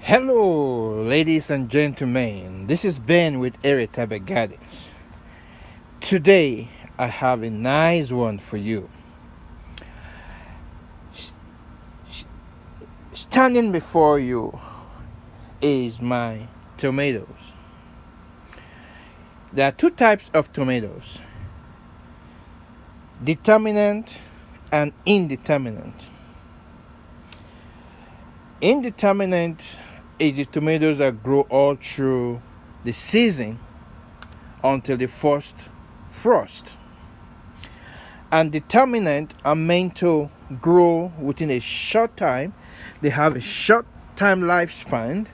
Hello, ladies and gentlemen. This is Ben with Irritable Gardens. Today, I have a nice one for you. Standing before you is my tomatoes. There are two types of tomatoes: determinate and indeterminate. Indeterminate is the tomatoes that grow all through the season until the first frost. And determinate are meant to grow within a short time. They have a short time lifespan,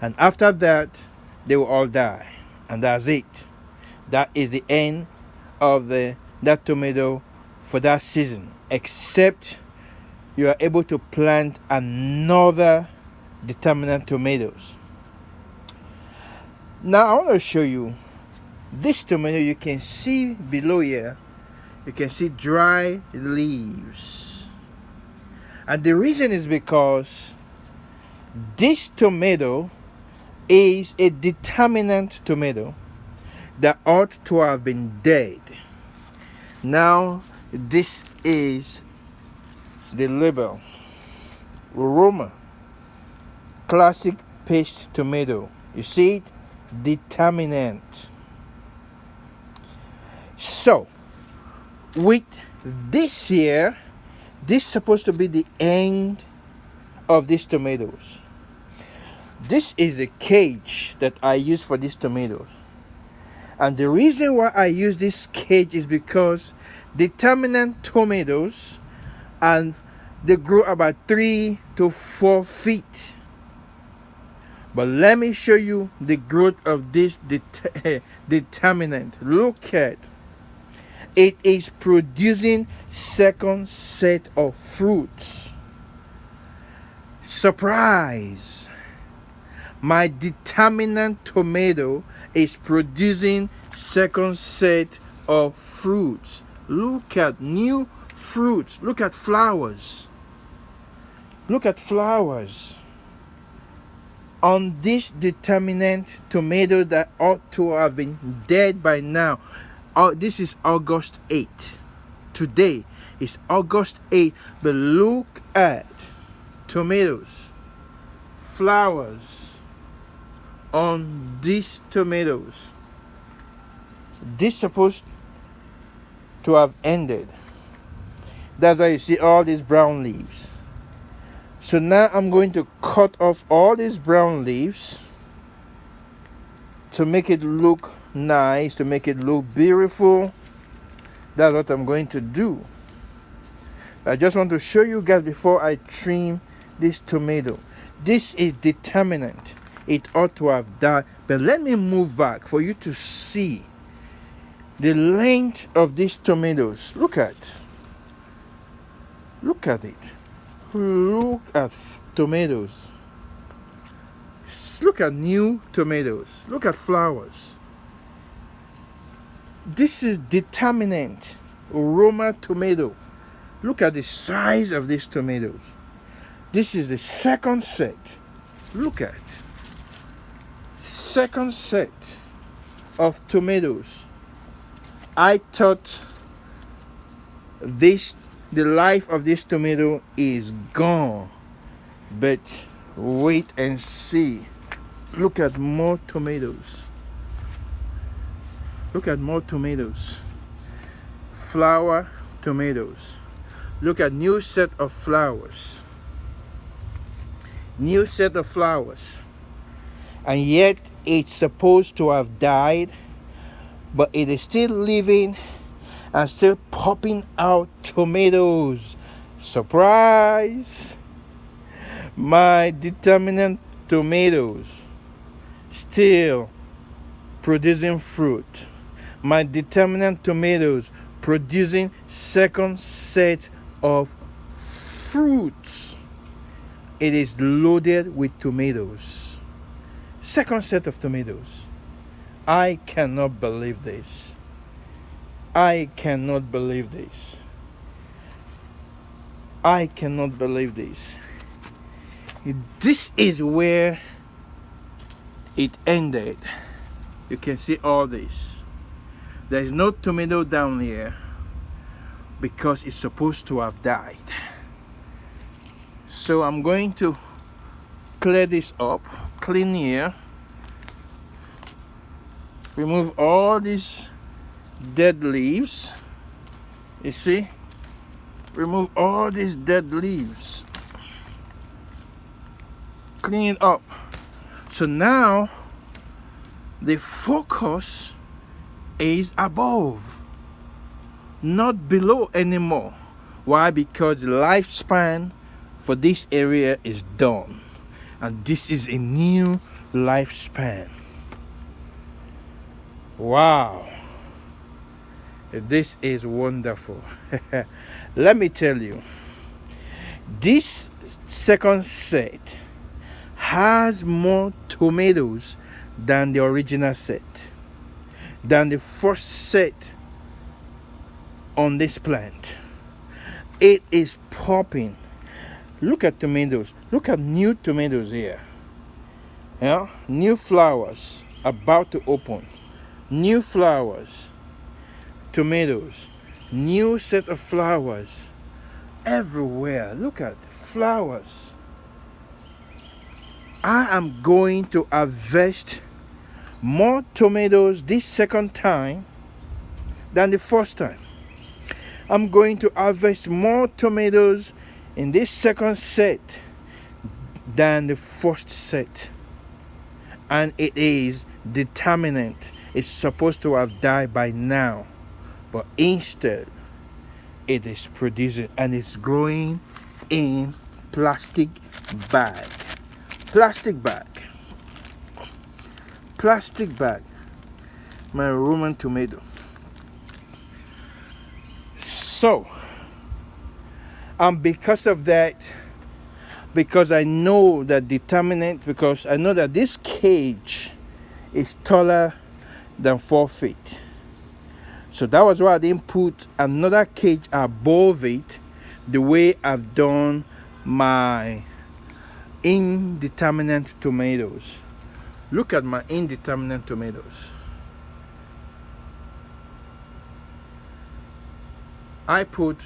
and after that, they will all die. And that's it. That is the end of that tomato for that season, except you are able to plant another determinate tomatoes. Now I want to show you this tomato. You can see below here, you can see dry leaves. And the reason is because this tomato is a determinate tomato that ought to have been dead. Now this is the label: Roma classic paste tomato. You see it? Determinate. So with this here, this is supposed to be the end of these tomatoes. This is the cage that I use for these tomatoes. And the reason why I use this cage is because determinate tomatoes, and they grow about 3 to 4 feet. But let me show you the growth of this determinate. Look at it. Is producing second set of fruits. Surprise! My determinate tomato is producing second set of fruits. Look at new fruits. Look at flowers. Look at flowers on this determinate tomato that ought to have been dead by now. This is August 8th. Today is August 8th. But look at tomatoes, flowers on these tomatoes. This is supposed to have ended. That's why you see all these brown leaves. So now I'm going to cut off all these brown leaves to make it look nice, to make it look beautiful. That's what I'm going to do. I just want to show you guys before I trim this tomato. This is determinate. It ought to have died. But let me move back for you to see the length of these tomatoes. Look at it. Look at tomatoes. Look at new tomatoes. Look at flowers. This is determinate Roma tomato. Look at the size of these tomatoes. This is the second set. Look at second set of tomatoes. I thought the life of this tomato is gone, but wait and see. Look at more tomatoes. Look at more tomatoes. Flower tomatoes. Look at new set of flowers. New set of flowers. And yet it's supposed to have died, but it is still living and still popping out tomatoes. Surprise! My determinate tomatoes still producing fruit. My determinate tomatoes producing second set of fruits. It is loaded with tomatoes. Second set of tomatoes. I cannot believe this. I cannot believe this. I cannot believe this. This is where it ended. You can see all this. There is no tomato down here because it's supposed to have died. So I'm going to clear this up, clean here, remove all these dead leaves. You see, remove all these dead leaves, clean it up. So now the focus is above, not below anymore. Why? Because the lifespan for this area is done, and this is a new lifespan. Wow, this is wonderful. Let me tell you, this second set has more tomatoes than the original set, than the first set on this plant. It is popping. Look at tomatoes. Look at new tomatoes here. Yeah, new flowers about to open. New flowers, tomatoes, new set of flowers everywhere. Look at flowers. I am going to harvest more tomatoes this second time than the first time. I'm going to harvest more tomatoes in this second set than the first set. And it is Determinate. It's supposed to have died by now, but instead it is producing, and it's growing in plastic bag. Plastic bag. Plastic bag. My Roman tomato. So, and because of that, because I know that Determinate, because I know that this cage is taller than 4 feet. So that was why I didn't put another cage above it, the way I've done my indeterminate tomatoes. Look at my indeterminate tomatoes. I put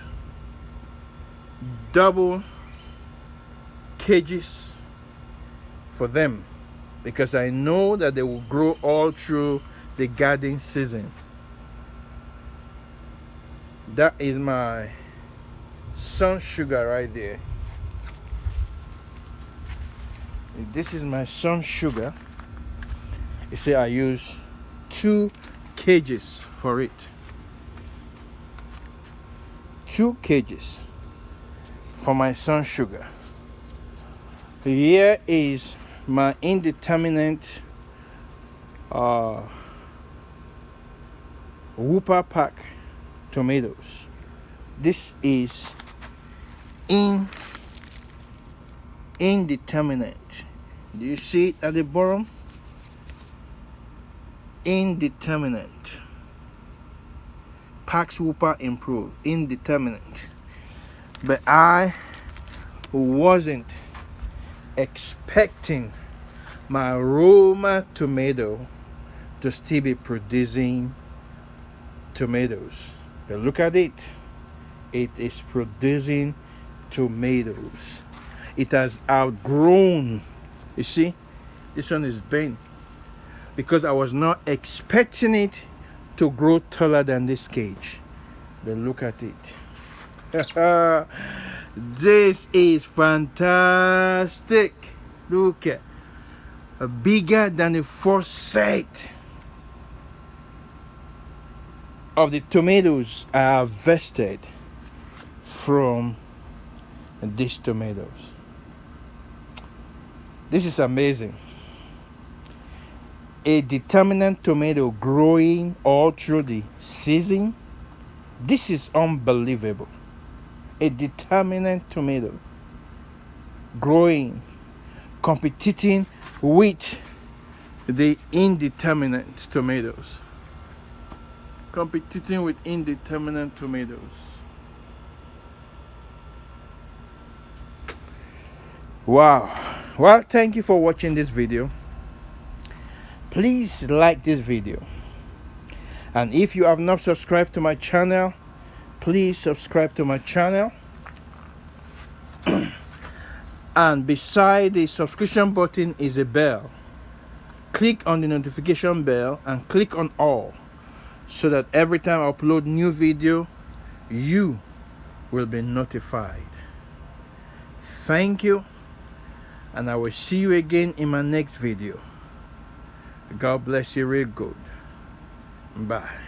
double cages for them because I know that they will grow all through the garden season. That is my sun sugar right there. This is my sun sugar. You see, I use 2 cages for it. 2 cages for my sun sugar. Here is my indeterminate Whooper pack tomatoes. This is indeterminate. Do you see it at the bottom? Indeterminate. Pax Whooper improved. Indeterminate. But I wasn't expecting my Roma tomato to still be producing tomatoes. But look at it. It is producing tomatoes. It has outgrown. You see, this one is bent because I was not expecting it to grow taller than this cage. But look at it. This is fantastic. Look at bigger than the first set of the tomatoes I harvested from these tomatoes. This is amazing. A determinate tomato growing all through the season. This is unbelievable. A determinate tomato growing, competing with the indeterminate tomatoes. Competing with indeterminate tomatoes. Wow. Well, thank you for watching this video. please like this video. And if you have not subscribed to my channel, please subscribe to my channel. And beside the subscription button is a bell. Click on the notification bell and click on all, so that every time I upload new video, you will be notified. Thank you, and I will see you again in my next video. God bless you real good. Bye.